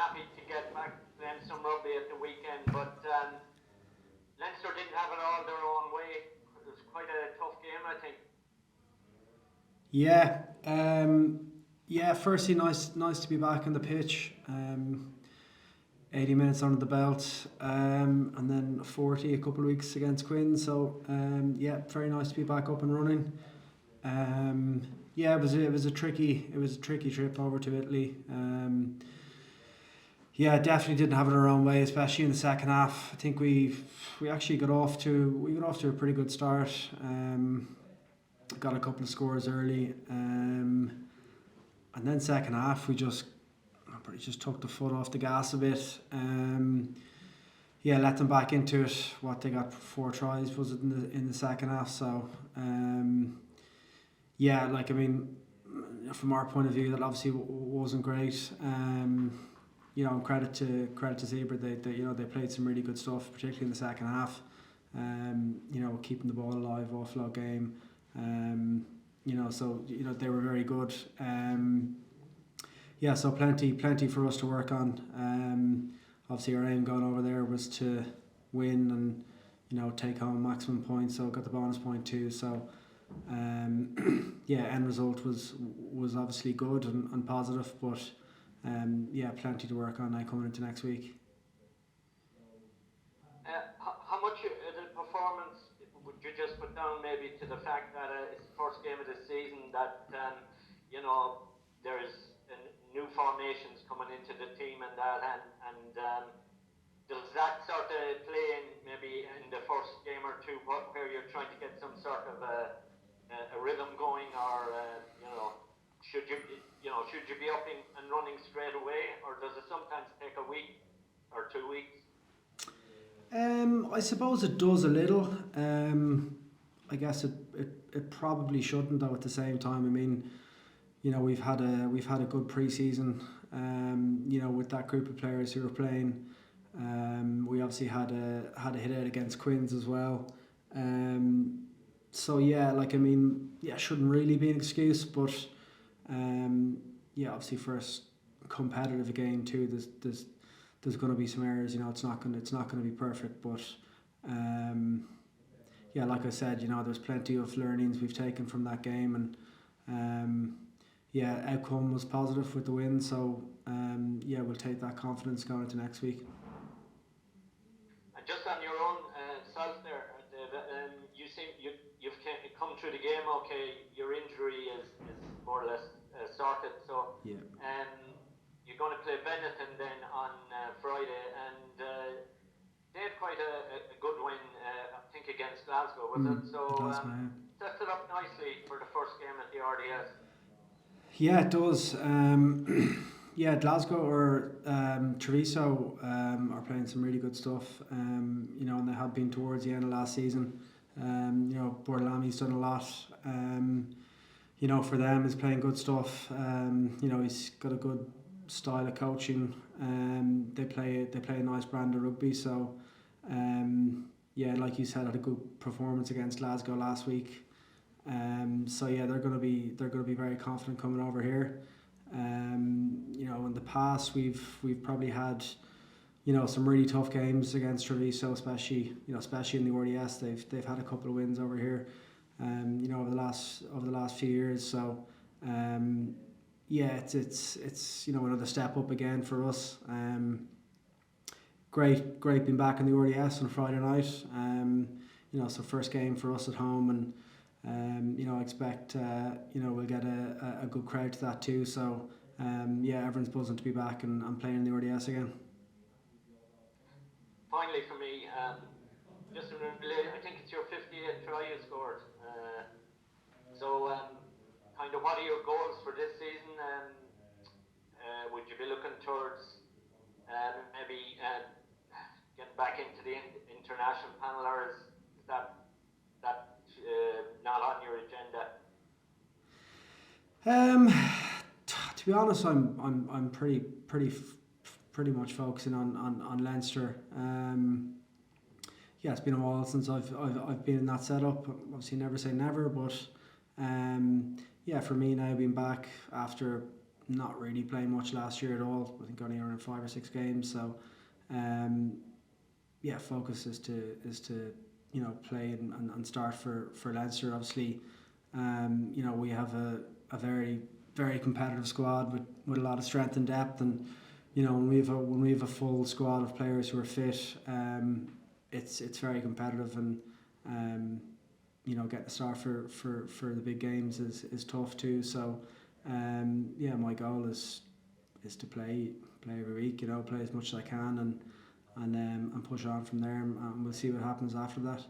happy to get back playing some rugby at the weekend, but Leinster didn't have it all their own way. It was quite a tough game, I think. Yeah, firstly, nice to be back on the pitch. 80 minutes under the belt, and then 40 a couple of weeks against Quinn. So very nice to be back up and running. It was a tricky trip over to Italy. Definitely didn't have it our own way, especially in the second half. I think we actually got off to a pretty good start. Got a couple of scores early, and then second half we just took the foot off the gas a bit. Let them back into it. What they got 4 tries was it in the second half. So from our point of view, that obviously wasn't great. Credit to Zebra, they played some really good stuff, particularly in the second half. Keeping the ball alive, offload game. They were very good. So plenty for us to work on. Obviously our aim going over there was to win and take home maximum points, so got the bonus point too. So end result was obviously good and positive, but plenty to work on now coming into next week. How much of the performance would you just put down maybe to the fact that it's the first game of the season, that there's new formations coming into the team and does that sort of play in maybe in the first game or two where you're trying to get some sort of a rhythm going, or should you be up and running straight away, or does it sometimes take a week or 2 weeks? I suppose it does a little. I guess it probably shouldn't, though. At the same time, I mean, we've had a good pre-season. With that group of players who were playing. We obviously had a hit out against Quins as well. Shouldn't really be an excuse, but obviously for a competitive game too, there's going to be some errors. It's not going to be perfect, but like I said, there's plenty of learnings we've taken from that game, and outcome was positive with the win. So we'll take that confidence going into next week. And just on your own self there, Dave, you seem you've come through the game okay. Your injury is more or less sorted. So you're going to play Benetton then on Friday, and they had quite a good win, I think, against Glasgow, was it? So sets it up nicely for the first game at the RDS. Yeah, it does. Glasgow or Treviso are playing some really good stuff, and they have been towards the end of last season. Bordelami's done a lot. For them, he's playing good stuff. He's got a good style of coaching. They play a nice brand of rugby. So, like you said, had a good performance against Glasgow last week. They're going to be very confident coming over here. In the past we've probably had some really tough games against Treviso, especially in the RDS. They've had a couple of wins over here, over the last few years. So it's another step up again for us. Great being back in the RDS on Friday night. So first game for us at home, and I expect we'll get a good crowd to that too. So everyone's buzzing to be back and playing in the RDS again. Finally for me, I think it's your 58th try you scored. Kind of what are your goals for this season? Would you be looking towards maybe getting back into the international panel, or is that not on your agenda? To be honest, I'm pretty much focusing on Leinster. It's been a while since I've been in that setup. Obviously, never say never, but for me now, being back after not really playing much last year at all. I think only around 5 or 6 games. So, yeah, focus is to play and start for Leinster. Obviously, we have a very very competitive squad with a lot of strength and depth, and when we have a full squad of players who are fit, it's very competitive, and getting a start for the big games is tough too. So my goal is to play every week, play as much as I can, and push on from there, and we'll see what happens after that.